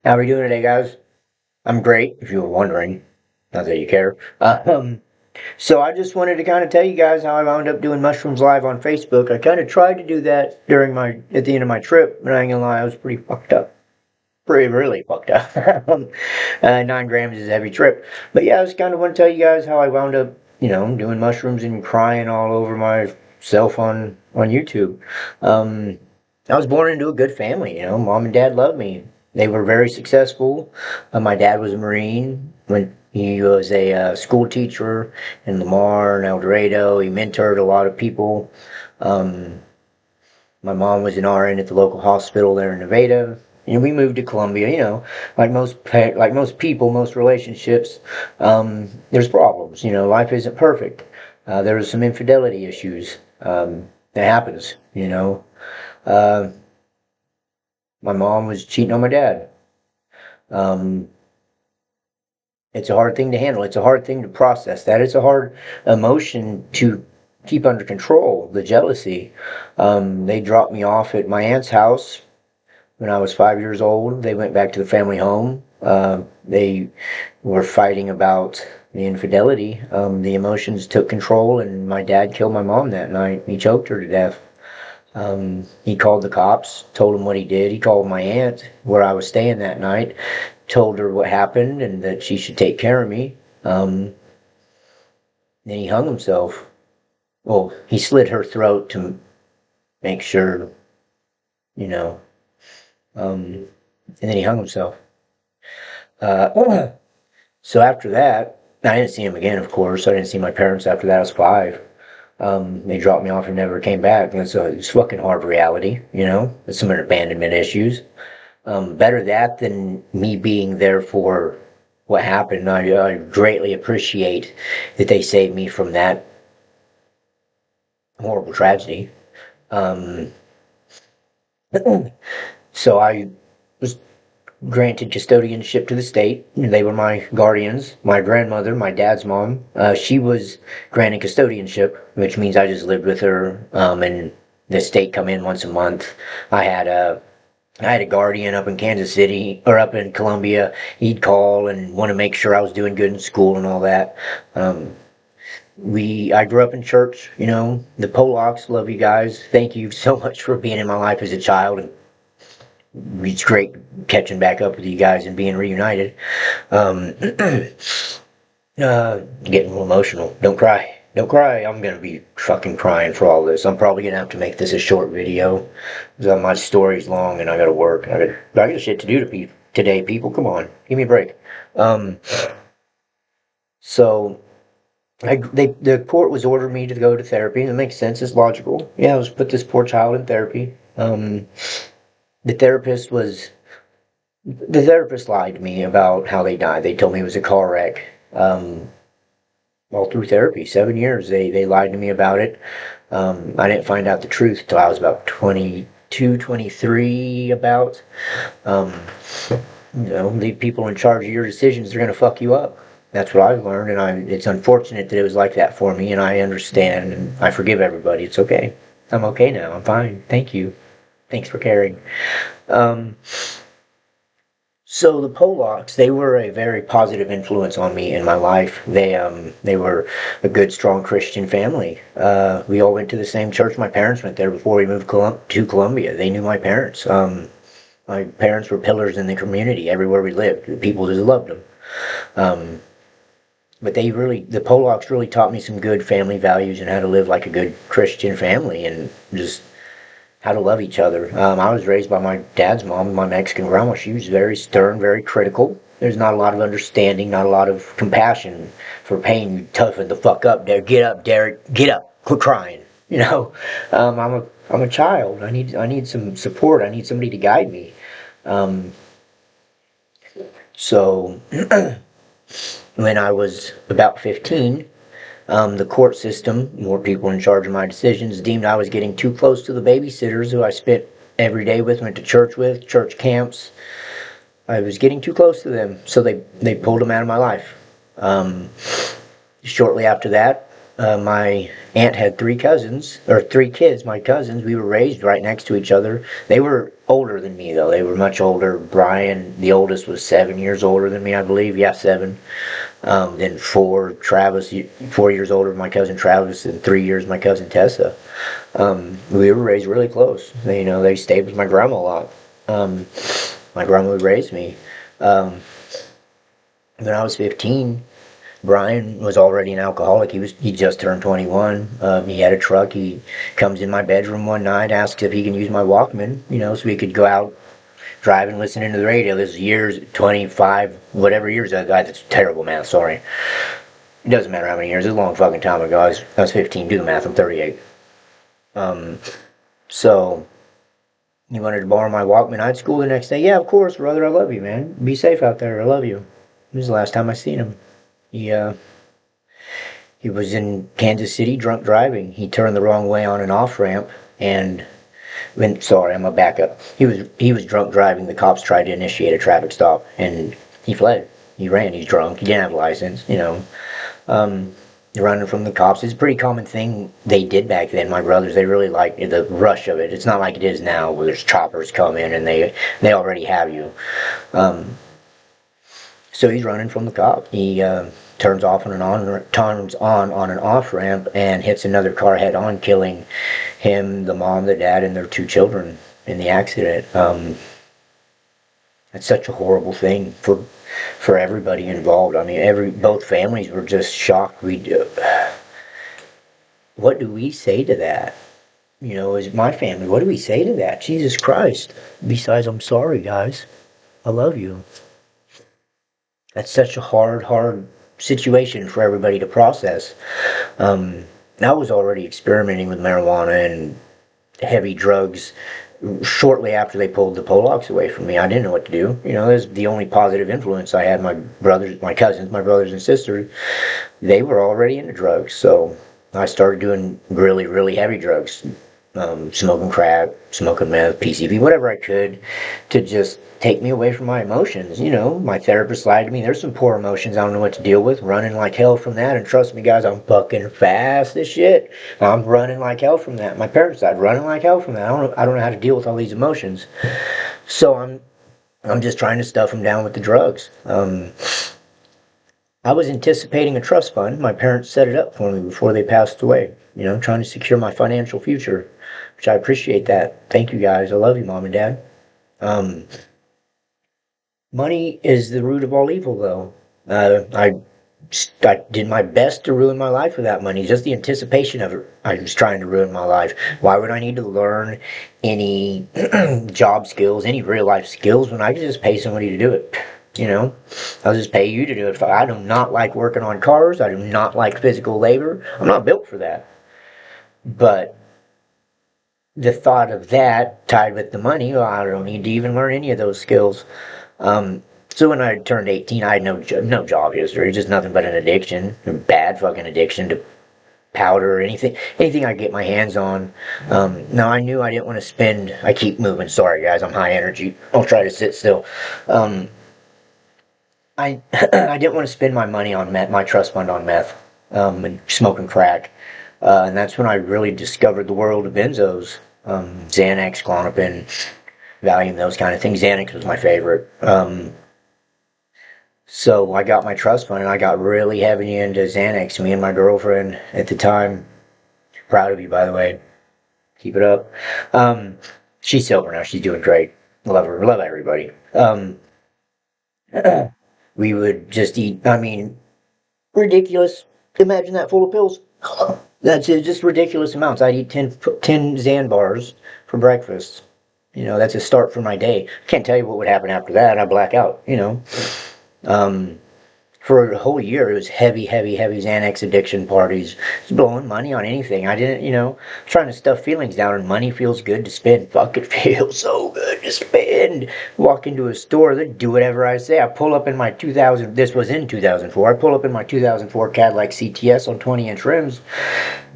How are we doing today, guys? I'm great, if you were wondering. Not that you care. So I just wanted to kind of tell you guys how I wound up doing mushrooms live on Facebook. I kind of tried to do that at the end of my trip, but I ain't gonna lie, I was pretty fucked up. Pretty really fucked up. 9 grams is a heavy trip. But yeah, I just kind of want to tell you guys how I wound up, doing mushrooms and crying all over myself on YouTube. Um, I was born into a good family, Mom and dad loved me. They were very successful. My dad was a Marine. When he was a school teacher in Lamar and El Dorado, he mentored a lot of people. Um, my mom was an RN at the local hospital there in Nevada. We moved to Columbia. Like most people, most relationships, there's problems. Life isn't perfect. There was some infidelity issues. That happens. Uh, my mom was cheating on my dad. Um, it's a hard thing to handle. It's a hard thing to process. That is a hard emotion to keep under control. The jealousy. They dropped me off at my aunt's house when I was 5 years old. They went back to the family home. They were fighting about the infidelity. The emotions took control, and my dad killed my mom that night. He choked her to death. He called the cops, told them what he did. He called my aunt where I was staying that night, told her what happened and that she should take care of me. Then he hung himself. Well, he slit her throat to make sure, you know. And then he hung himself. Uh, so after that, I didn't see him again, of course. I didn't see my parents after that. I was 5. They dropped me off and never came back. It's fucking hard reality, There's some abandonment issues. Better that than me being there for what happened. I greatly appreciate that they saved me from that horrible tragedy. Um, so I was granted custodianship to the state. They were my guardians. My grandmother, my dad's mom, she was granted custodianship, which means I just lived with her. And the state come in once a month. I had a I had a guardian up in Kansas City or up in Columbia. He'd call and want to make sure I was doing good in school and all that. Um, I grew up in church. The Polacks love you guys. Thank you so much for being in my life as a child, and it's great catching back up with you guys and being reunited. Um, Getting a little emotional. Don't cry. Don't cry. I'm gonna be fucking crying for all this. I'm probably gonna have to make this a short video. Because my story's long and I gotta work. I got shit to do today, people. Come on. Give me a break. Um, so the court was ordering me to go to therapy, and it makes sense. It's logical. Yeah, let's put this poor child in therapy. The therapist was the therapist lied to me about how they died. They told me it was a car wreck. All through therapy, 7 years, they lied to me about it. I didn't find out the truth till I was about 22, 23. About, um, the people in charge of your decisions, they're gonna fuck you up. That's what I've learned, and it's unfortunate that it was like that for me, and I understand, and I forgive everybody. It's okay. I'm okay now. I'm fine. Thank you. Thanks for caring. Um, So the Polacks, they were a very positive influence on me in my life. They were a good, strong Christian family. We all went to the same church. My parents went there before we moved to Columbia. They knew my parents. My parents were pillars in the community everywhere we lived. The people just loved them. Um, but the Polacks really taught me some good family values and how to live like a good Christian family and just how to love each other. I was raised by my dad's mom, my Mexican grandma. She was very stern, very critical. There's not a lot of understanding, not a lot of compassion for pain. You toughen the fuck up, Derek. Get up, Derek. Get up. Quit crying. I'm a child. I need some support. I need somebody to guide me. Um, so when I was about 15, the court system, more people in charge of my decisions, deemed I was getting too close to the babysitters who I spent every day with, went to church with, church camps. I was getting too close to them, so they pulled them out of my life. Um, Shortly after that, my aunt had three cousins, or three kids, my cousins. We were raised right next to each other. They were older than me, though. They were much older. Brian, the oldest, was 7 years older than me, I believe. Yeah, seven. Then four, Travis, 4 years older than my cousin Travis, and 3 years my cousin Tessa. We were raised really close. They stayed with my grandma a lot. My grandma would raise me. Um, when I was 15, Brian was already an alcoholic. He just turned 21. He had a truck. He comes in my bedroom one night, asks if he can use my Walkman, so we could go out driving, listening to the radio. This is years, 25, whatever years ago. That's terrible math, sorry. It doesn't matter how many years. It's a long fucking time ago. I was 15. Do the math. I'm 38. So he wanted to borrow my Walkman. I'd school the next day. Yeah, of course, brother. I love you, man. Be safe out there. I love you. This is the last time I seen him. He was in Kansas City drunk driving. He turned the wrong way on an off ramp and sorry, I'm gonna back up. He was drunk driving. The cops tried to initiate a traffic stop and he fled. He ran. He's drunk. He didn't have a license. Running from the cops. It's a pretty common thing they did back then. My brothers, they really liked the rush of it. It's not like it is now where there's choppers come in and they already have you. So he's running from the cop. He turns on an off ramp and hits another car head on, killing him, the mom, the dad, and their two children in the accident. That's such a horrible thing for everybody involved. I mean, both families were just shocked. What do we say to that? As my family, what do we say to that? Jesus Christ. Besides, I'm sorry, guys. I love you. That's such a hard situation for everybody to process. I was already experimenting with marijuana and heavy drugs shortly after they pulled the Polacks away from me. I didn't know what to do. It was the only positive influence I had. My brothers, my cousins, my brothers and sisters, they were already into drugs. So I started doing really, really heavy drugs. Smoking crack, smoking meth, PCP, whatever I could to just take me away from my emotions. My therapist lied to me. There's some poor emotions I don't know what to deal with. Running like hell from that. And trust me, guys, I'm fucking fast as shit. I'm running like hell from that. My parents died running like hell from that. I don't know how to deal with all these emotions. So I'm just trying to stuff them down with the drugs. I was anticipating a trust fund. My parents set it up for me before they passed away. Trying to secure my financial future, which I appreciate that. Thank you guys. I love you, Mom and Dad. Money is the root of all evil, though. I did my best to ruin my life with that money. Just the anticipation of it, I was trying to ruin my life. Why would I need to learn any job skills, any real life skills, when I could just pay somebody to do it? I'll just pay you to do it. I do not like working on cars. I do not like physical labor. I'm not built for that. But the thought of that tied with the money, well, I don't need to even learn any of those skills. So when I turned 18, I had no job history, just nothing but an addiction, a bad fucking addiction to powder or anything I get my hands on. Now I knew I didn't want to spend. I keep moving. Sorry guys, I'm high energy. I'll try to sit still. I I didn't want to spend my money on meth, my trust fund on meth, and smoking crack. And that's when I really discovered the world of benzos. Xanax, Klonopin, Valium, those kind of things. Xanax was my favorite. So I got my trust fund and I got really heavy into Xanax. Me and my girlfriend at the time, proud of you by the way, keep it up. She's sober now, she's doing great. Love her, love everybody. We would just eat, ridiculous. Imagine that full of pills. That's it, just ridiculous amounts. I'd eat 10 Xan bars for breakfast. That's a start for my day. Can't tell you what would happen after that. I black out, For a whole year, it was heavy Xanax addiction parties. Just blowing money on anything. I didn't, trying to stuff feelings down, and money feels good to spend. Fuck, it feels so good to spend. Walk into a store, they do whatever I say. I pull up in my 2000, this was in 2004, I pull up in my 2004 Cadillac CTS on 20-inch rims.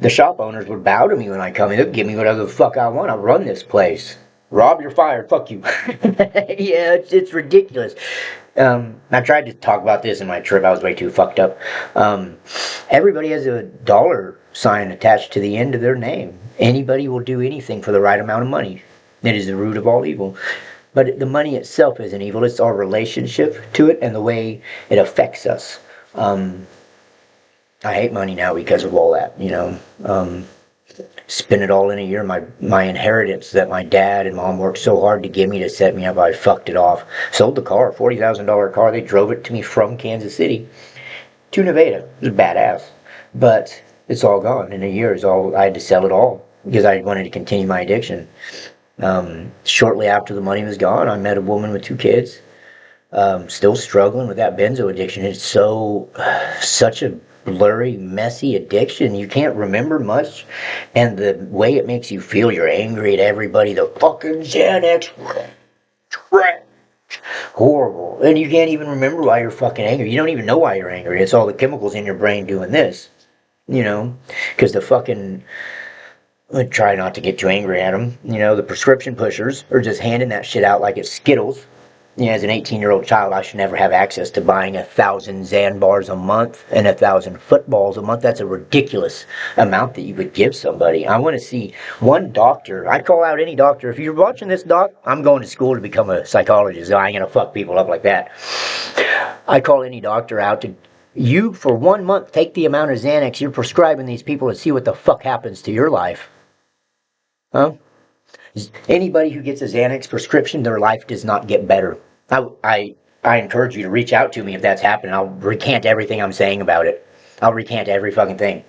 The shop owners would bow to me when I come in. They'll give me whatever the fuck I want. I run this place. Rob, you're fired. Fuck you. Yeah, it's ridiculous. I tried to talk about this in my trip. I was way too fucked up. Everybody has a dollar sign attached to the end of their name. Anybody will do anything for the right amount of money. It is the root of all evil. But the money itself isn't evil. It's our relationship to it and the way it affects us. I hate money now because of all that, you know. Spend it all in a year. My inheritance that my dad and mom worked so hard to give me to set me up, I fucked it off. Sold the car, $40,000 car. They drove it to me from Kansas City to Nevada. It was badass. But it's all gone in a year. I had to sell it all because I wanted to continue my addiction. Shortly after the money was gone, I met a woman with 2 kids. Still struggling with that benzo addiction. It's such a blurry, messy addiction. You can't remember much, and the way it makes you feel, you're angry at everybody. The fucking Xanax, trash, horrible, and you can't even remember why you're fucking angry. You don't even know why you're angry. It's all the chemicals in your brain doing this, you know, because the fucking. I try not to get too angry at them. You know, the prescription pushers are just handing that shit out like it's Skittles. You know, as an 18-year-old child, I should never have access to buying 1,000 Xan bars a month and 1,000 footballs a month. That's a ridiculous amount that you would give somebody. I want to see one doctor. I call out any doctor. If you're watching this, doc, I'm going to school to become a psychologist. I ain't going to fuck people up like that. I call any doctor out to, you for 1 month, take the amount of Xanax you're prescribing these people and see what the fuck happens to your life. Huh? Anybody who gets a Xanax prescription, their life does not get better. I encourage you to reach out to me if that's happening. I'll recant everything I'm saying about it. I'll recant every fucking thing.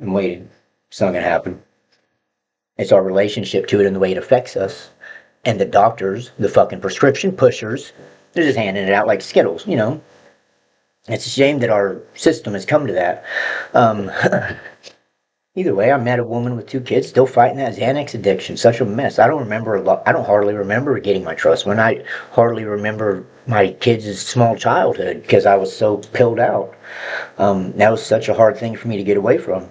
I'm waiting. It's not gonna happen. It's our relationship to it and the way it affects us. And the doctors, the fucking prescription pushers, they're just handing it out like Skittles, you know. It's a shame that our system has come to that. Either way, I met a woman with 2 kids still fighting that Xanax addiction. Such a mess. I don't hardly remember getting my trust when I hardly remember my kids' small childhood because I was so pilled out. That was such a hard thing for me to get away from.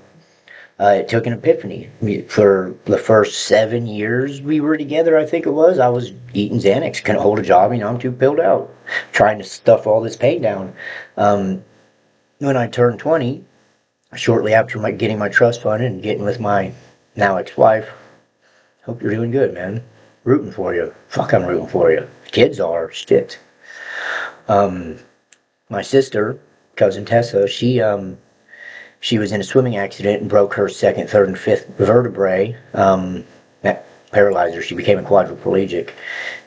It took an epiphany. For the first 7 years we were together, I think it was, I was eating Xanax. Couldn't hold a job, you know, I'm too pilled out. Trying to stuff all this pain down. When I turned 20, shortly after getting my trust fund and getting with my now ex-wife, hope you're doing good, man. Rooting for you. Fuck, I'm rooting for you. Kids are shit. My sister, cousin Tessa, she was in a swimming accident and broke her 2nd, 3rd, and 5th vertebrae. That paralyzed her. She became a quadriplegic.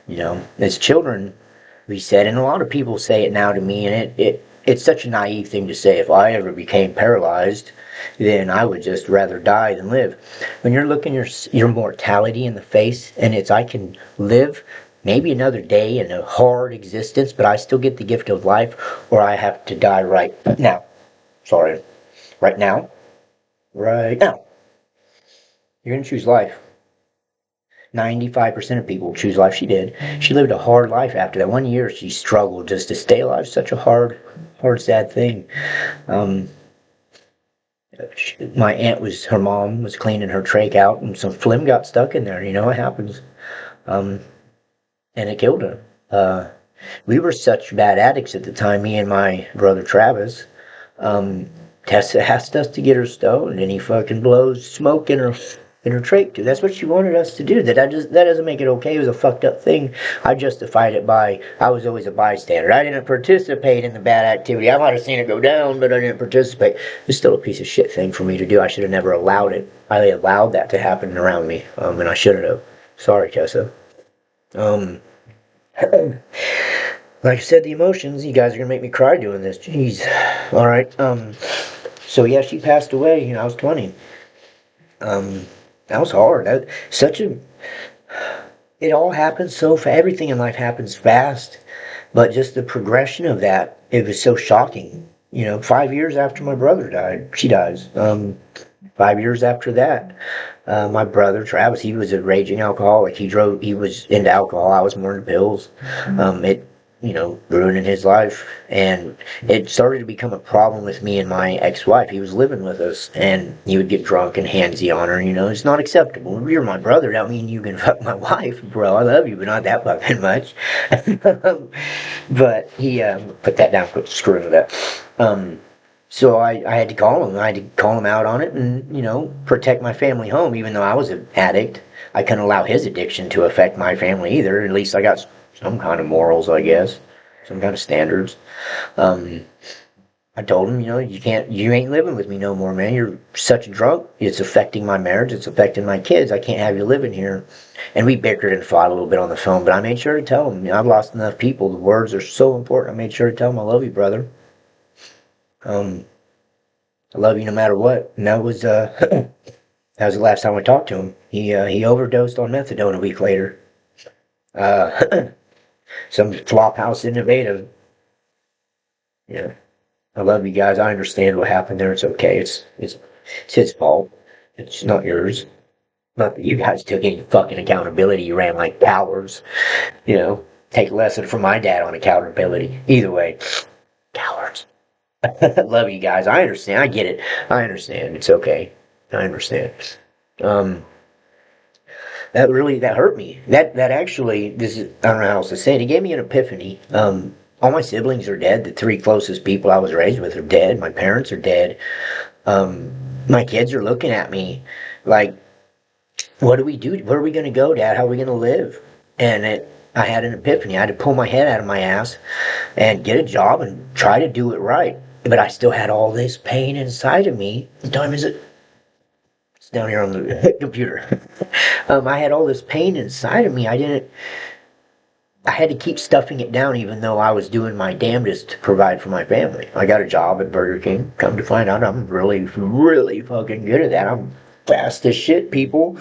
You know, as children, we said, and a lot of people say it now to me, and it's such a naive thing to say. If I ever became paralyzed, then I would just rather die than live. When you're looking your mortality in the face, and it's, I can live maybe another day in a hard existence, but I still get the gift of life, or I have to die right now. Sorry. Right now. Right now. You're going to choose life. 95% of people choose life. She did. She lived a hard life after that. 1 year she struggled just to stay alive. Such a hard, sad thing. My aunt her mom was cleaning her trach out and some phlegm got stuck in there. You know, it happens. And it killed her. We were such bad addicts at the time, me and my brother Travis. Tessa asked us to get her stoned and he fucking blows smoke in her trach too. That's what she wanted us to do. That doesn't make it okay. It was a fucked up thing. I justified it by, I was always a bystander. I didn't participate in the bad activity. I might have seen it go down, but I didn't participate. It's still a piece of shit thing for me to do. I should have never allowed it. I allowed that to happen around me, and I shouldn't have. Sorry, Tessa. Like I said, the emotions, you guys are gonna make me cry doing this. Jeez. Alright, so yeah, she passed away, you know, I was 20. That was hard. It all happens so fast. Everything in life happens fast, but just the progression of that, it was so shocking. You know, 5 years after my brother died, she dies. 5 years after that, my brother Travis, he was a raging alcoholic. He was into alcohol. I was more into pills. It, you know, ruining his life, and it started to become a problem with me and my ex-wife. He was living with us, and he would get drunk and handsy on her. You know, it's not acceptable. You're my brother. That mean you can fuck my wife, bro. I love you, but not that fucking much. But he put that down. Put screw into that. So I had to call him. I had to call him out on it and, protect my family home, even though I was an addict. I couldn't allow his addiction to affect my family either. At least I got some kind of morals, I guess. Some kind of standards. Um, I told him, you ain't living with me no more, man. You're such a drunk. It's affecting my marriage. It's affecting my kids. I can't have you living here. And we bickered and fought a little bit on the phone, but I made sure to tell him, I've lost enough people. The words are so important. I made sure to tell him, I love you, brother. Um, I love you no matter what. And that was, that was the last time I talked to him. He overdosed on methadone a week later. Uh, some flop house innovative. Yeah. I love you guys. I understand what happened there. It's okay. It's his fault. It's not yours. Not that you guys took any fucking accountability. You ran like cowards. Take a lesson from my dad on accountability. Either way, cowards. Love you guys. I understand. I get it. I understand. It's okay. I understand. Um, that hurt me. That actually, this is, I don't know how else to say it. It gave me an epiphany. All my siblings are dead. The three closest people I was raised with are dead. My parents are dead. Um, my kids are looking at me like, what do we do? Where are we going to go, Dad? How are we going to live? I had an epiphany. I had to pull my head out of my ass and get a job and try to do it right. But I still had all this pain inside of me. What time is it? It's down here on the computer. I had all this pain inside of me. I had to keep stuffing it down even though I was doing my damnedest to provide for my family. I got a job at Burger King. Come to find out I'm really, really fucking good at that. I'm fast as shit, people.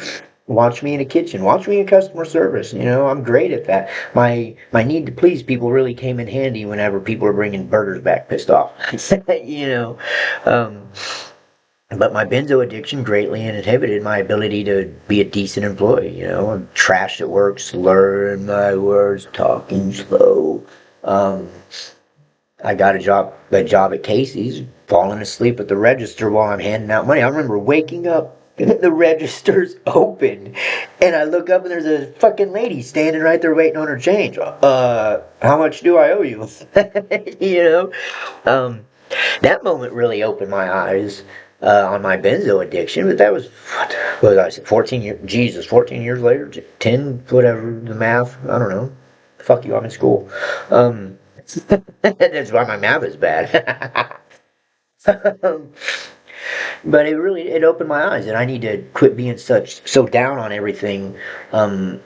Watch me in the kitchen. Watch me in customer service. I'm great at that. My need to please people really came in handy whenever people are bringing burgers back pissed off. you know. Um, but my benzo addiction greatly inhibited my ability to be a decent employee. I'm trash at work, slurring my words, talking slow. Um, I got a job at Casey's, falling asleep at the register while I'm handing out money. I remember waking up and the register's open, and I look up and there's a fucking lady standing right there waiting on her change. How much do I owe you? you know, um, that moment really opened my eyes on my benzo addiction. But that was what was I said, 14 years? Jesus, 14 years later, 10, whatever the math. I don't know. Fuck you, I'm in school. Um, that's why my math is bad. But it opened my eyes, and I need to quit being so down on everything. Um,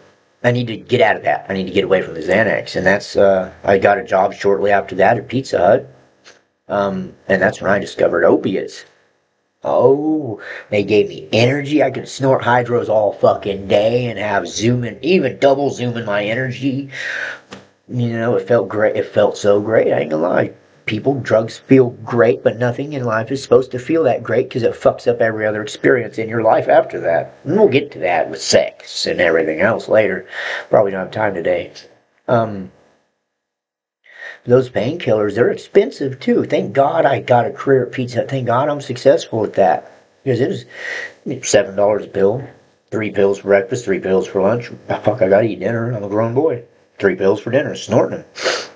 I need to get out of that. I need to get away from the Xanax, and that's I got a job shortly after that at Pizza Hut, and that's when I discovered opiates. Oh, they gave me energy. I could snort hydros all fucking day and have zooming, even double zooming my energy. It felt great. It felt so great. I ain't gonna lie. Drugs feel great, but nothing in life is supposed to feel that great because it fucks up every other experience in your life after that. And we'll get to that with sex and everything else later. Probably don't have time today. Um, those painkillers, they're expensive too. Thank God I got a career at Pizza Hut. Thank God I'm successful at that. Because it was $7 a pill. 3 pills for breakfast, 3 pills for lunch. Fuck, I gotta eat dinner. I'm a grown boy. 3 pills for dinner, snorting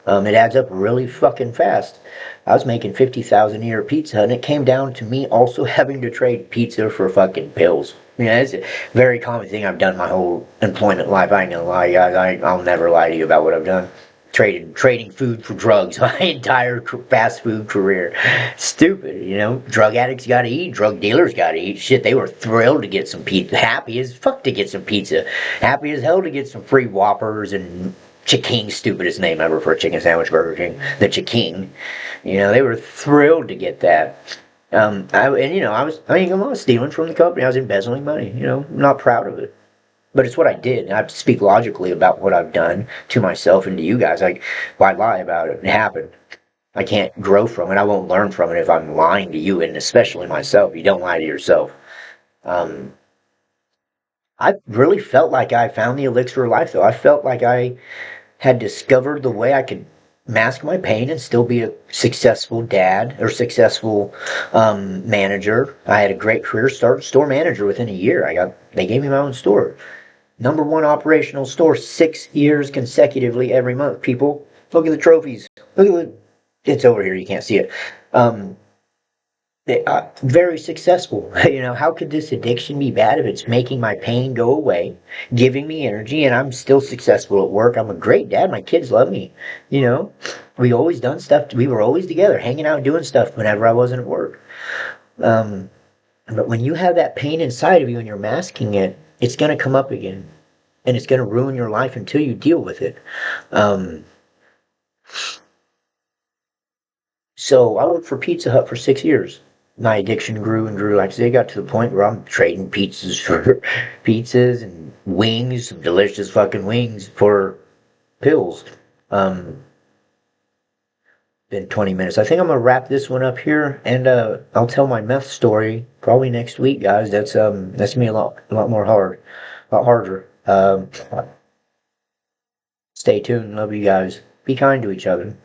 them. It adds up really fucking fast. I was making 50,000 a year at Pizza Hut, and it came down to me also having to trade pizza for fucking pills. It's a very common thing I've done my whole employment life. I ain't gonna lie, guys. I'll never lie to you about what I've done. Trading food for drugs my entire fast food career. Stupid. Drug addicts gotta eat. Drug dealers gotta eat. Shit, they were thrilled to get some pizza. Happy as fuck to get some pizza. Happy as hell to get some free Whoppers and Chiking, stupidest name ever for a chicken sandwich, Burger King. The Chiking. They were thrilled to get that. I ain't gonna lie, stealing from the company. I was embezzling money. I'm not proud of it. But it's what I did. And I have to speak logically about what I've done to myself and to you guys. Why lie about it? It happened. I can't grow from it. I won't learn from it if I'm lying to you, and especially myself. You don't lie to yourself. Um, I really felt like I found the elixir of life, though. I felt like I had discovered the way I could mask my pain and still be a successful dad or successful manager. I had a great career, started store manager within a year. They gave me my own store. Number one operational store 6 years consecutively every month. People, look at the trophies. Look at it's over here. You can't see it. Um, they are very successful. You know, how could this addiction be bad if it's making my pain go away, giving me energy, and I'm still successful at work? I'm a great dad. My kids love me. You know, we always done stuff. We were always together, hanging out, doing stuff whenever I wasn't at work. Um, but when you have that pain inside of you and you're masking it, it's going to come up again, and it's going to ruin your life until you deal with it. Um, So I worked for Pizza Hut for 6 years. My addiction grew and grew. Like I say, it got to the point where I'm trading pizzas for pizzas and wings, some delicious fucking wings for pills. Um, been 20 minutes. I think I'm gonna wrap this one up here, and I'll tell my meth story probably next week, guys. That's gonna be a lot more hard, a lot harder. Stay tuned. Love you guys. Be kind to each other.